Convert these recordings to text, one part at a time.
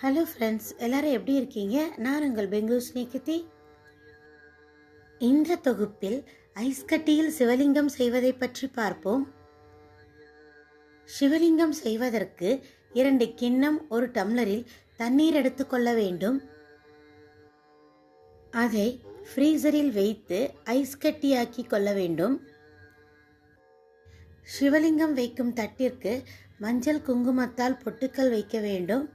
Hello friends, எல்லாரும் எப்படி இருக்கீங்க? நான் உங்கள் பெங்களூர் ஸ்நேகிதி. இந்த தொகுப்பில் ஐஸ் கட்டியில் சிவலிங்கம் செய்வதை பற்றி பார்ப்போம். சிவலிங்கம் செய்வதற்கு 2 கிண்ணம் 1 டம்ளரில் தண்ணீர் எடுத்துக்கொள்ள வேண்டும். அதை ஃப்ரீசரில் வைத்து ஐஸ் கட்டியாக்கி கொள்ள வேண்டும். சிவலிங்கம் வைக்கும் தட்டிற்கு மஞ்சள் குங்குமத்தால் பொட்டுக்கள் வைக்க வேண்டும்.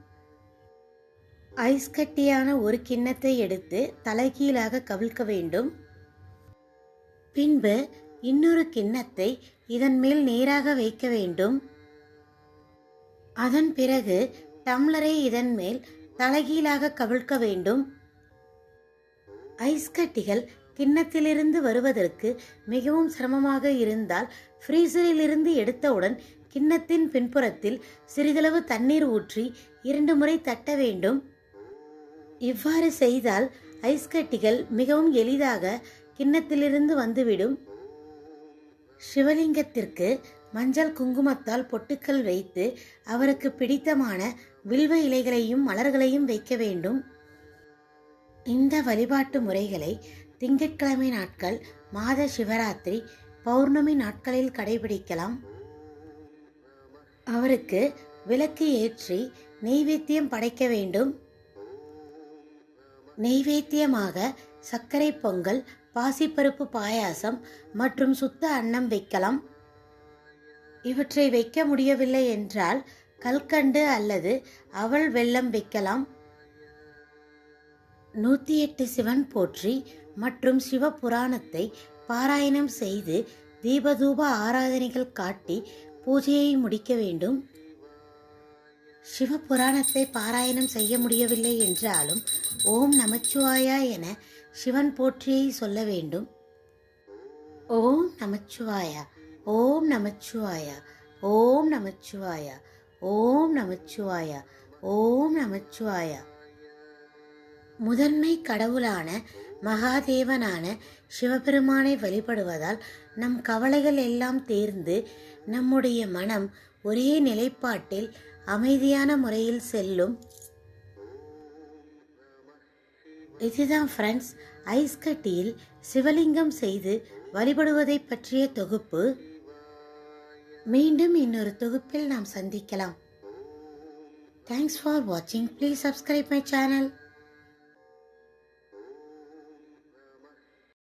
ஐஸ் கட்டியான 1 கிண்ணத்தை எடுத்து தலைகீழாக கவிழ்க்க வேண்டும். பின்பு இன்னொரு கிண்ணத்தை இதன் மேல் நேராக வைக்க வேண்டும். அதன் பிறகு டம்ளரை இதன் மேல் தலைகீழாக கவிழ்க்க வேண்டும். ஐஸ் கட்டிகள் கிண்ணத்திலிருந்து வருவதற்கு மிகவும் சிரமமாக இருந்தால் ஃப்ரீசரில் இருந்து எடுத்தவுடன் கிண்ணத்தின் பின்புறத்தில் சிறிதளவு தண்ணீர் ஊற்றி 2 முறை தட்ட வேண்டும். இவ்வாறு செய்தால் ஐஸ் கட்டிகள் மிகவும் எளிதாக கிண்ணத்திலிருந்து வந்துவிடும். சிவலிங்கத்திற்கு மஞ்சள் குங்குமத்தால் பொட்டுக்கள் வைத்து அவருக்கு பிடித்தமான வில்வ இலைகளையும் மலர்களையும் வைக்க வேண்டும். இந்த வழிபாட்டு முறைகளை திங்கட்கிழமை நாட்கள், மாத சிவராத்திரி, பௌர்ணமி நாட்களில் கடைபிடிக்கலாம். அவருக்கு விளக்கு ஏற்றி நெய்வேத்தியம் படைக்க வேண்டும். நெய்வேத்தியமாக சர்க்கரை பொங்கல், பாசிப்பருப்பு பாயாசம் மற்றும் சுத்த அன்னம் வைக்கலாம். இவற்றை வைக்க முடியவில்லை என்றால் கல்கண்டு அல்லது அவல் வெல்லம் வைக்கலாம். 108 சிவன் போற்றி மற்றும் சிவபுராணத்தை பாராயணம் செய்து தீபதூப ஆராதனைகள் காட்டி பூஜையை முடிக்க வேண்டும். சிவபுராணத்தை பாராயணம் செய்ய முடியவில்லை என்றாலும் ஓம் நமச்சிவாயா என சிவன் போற்றியை சொல்ல வேண்டும். ஓம் நமச்சிவாயா, ஓம் நமச்சிவாயா, ஓம் நமச்சிவாயா, ஓம் நமச்சிவாயா, ஓம் நமச்சிவாயா. முதன்மை கடவுளான மகாதேவனான சிவபெருமானை வழிபடுவதால் நம் கவலைகள் எல்லாம் தீர்ந்து நம்முடைய மனம் ஒரே நிலைப்பாட்டில் அமைதியான முறையில் செல்லும். இதுதான் ஃப்ரெண்ட்ஸ், ஐஸ் கட்டியில் சிவலிங்கம் செய்து வழிபடுவதை பற்றிய தொகுப்பு. மீண்டும் இன்னொரு தொகுப்பில் நாம் சந்திக்கலாம். தேங்க்ஸ் ஃபார் வாட்சிங். Please subscribe my channel.